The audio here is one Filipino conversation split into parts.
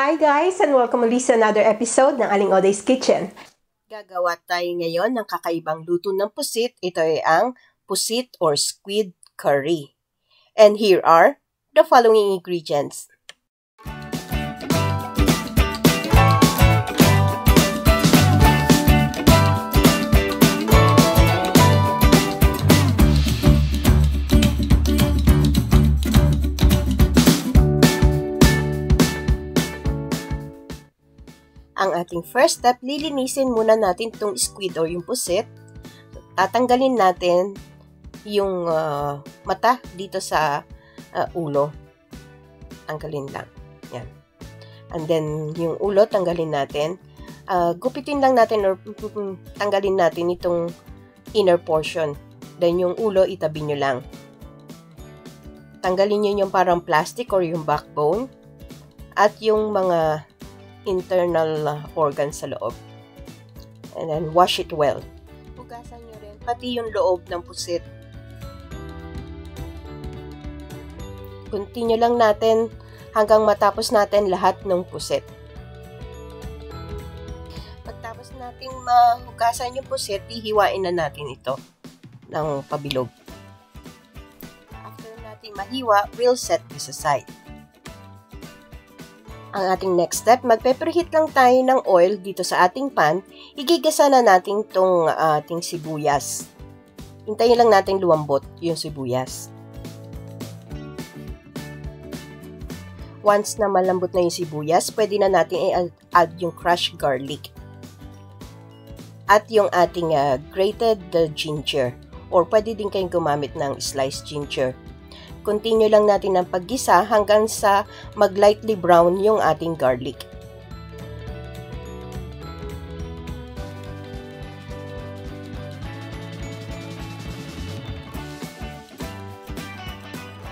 Hi guys, and welcome ulit sa another episode ng Aling Oday's Kitchen. Gagawa tayo ngayon ng kakaibang luto ng pusit. Ito ay ang pusit or squid curry. And here are the following ingredients. Ang ating first step, lilinisin muna natin itong squid or yung pusit. Tatanggalin natin yung mata dito sa ulo. Tanggalin lang. Yan. And then, yung ulo, tanggalin natin. Gupitin lang natin or tanggalin natin itong inner portion. Then, yung ulo, itabi nyo lang. Tanggalin nyo yung parang plastic or yung backbone. At yung mga internal organs sa loob. And then, wash it well. Hugasan nyo rin, pati yung loob ng pusit. Continue lang natin hanggang matapos natin lahat ng pusit. Pagtapos nating mahugasan yung pusit, hihiwain na natin ito ng pabilog. After natin mahiwa, we'll set this aside. Ang ating next step, magpe-preheat lang tayo ng oil dito sa ating pan. Igigasa na natin itong ating sibuyas. Hintayin lang natin lumambot yung sibuyas. Once na malambot na yung sibuyas, pwede na natin i-add yung crushed garlic. At yung ating grated ginger. Or pwede din kayong gumamit ng sliced ginger. Continue lang natin ang paggisa hanggang sa mag-lightly brown yung ating garlic.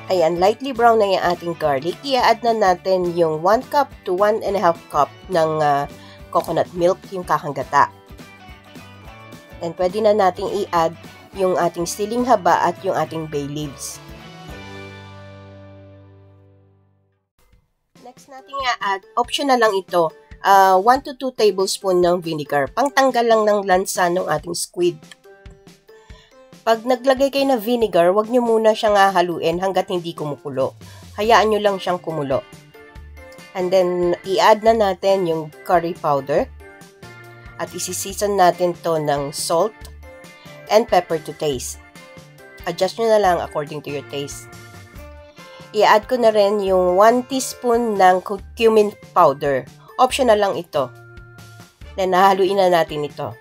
Ayan, lightly brown na yung ating garlic. I-add na natin yung 1 cup to 1 and a half cup ng coconut milk, yung kakanggata. And pwede na natin i-add yung ating siling haba at yung ating bay leaves. Next natin i-add, optional lang ito, 1 to 2 tablespoon ng vinegar. Pangtanggal lang ng lansa ng ating squid. Pag naglagay kayo ng vinegar, wag nyo muna siyang haluin hanggat hindi kumukulo. Hayaan nyo lang siyang kumulo. And then, i-add na natin yung curry powder. At isi-season natin to ng salt and pepper to taste. Adjust nyo na lang according to your taste. I-add ko na rin yung 1 teaspoon ng cummin powder. Optional lang ito. Then, nahaluin na natin ito.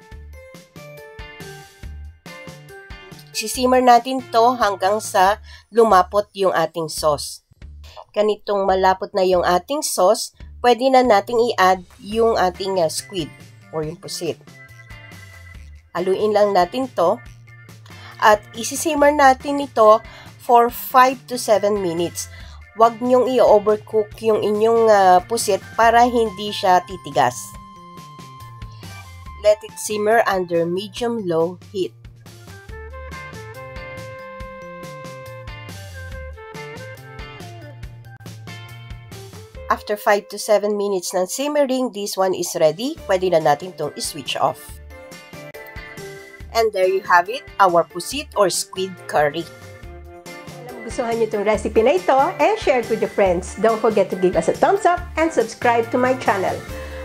Sisimmer natin to hanggang sa lumapot yung ating sauce. Ganitong malapot na yung ating sauce, pwede na nating i-add yung ating squid or yung pusit. Haluin lang natin to. At isisimmer natin ito for 5 to 7 minutes. Huwag nyong i-overcook yung inyong pusit para hindi siya titigas. Let it simmer under medium-low heat. After 5 to 7 minutes ng simmering, this one is ready. Pwede na natin itong i-switch off. And there you have it, our pusit or squid curry. Gustuhan nyo itong recipe na ito and share it with your friends. Don't forget to give us a thumbs up and subscribe to my channel.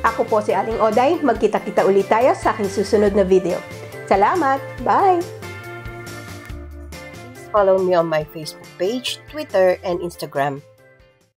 Ako po si Aling Oday. Magkita-kita ulit tayo sa aking susunod na video. Salamat! Bye! Please follow me on my Facebook page, Twitter, and Instagram.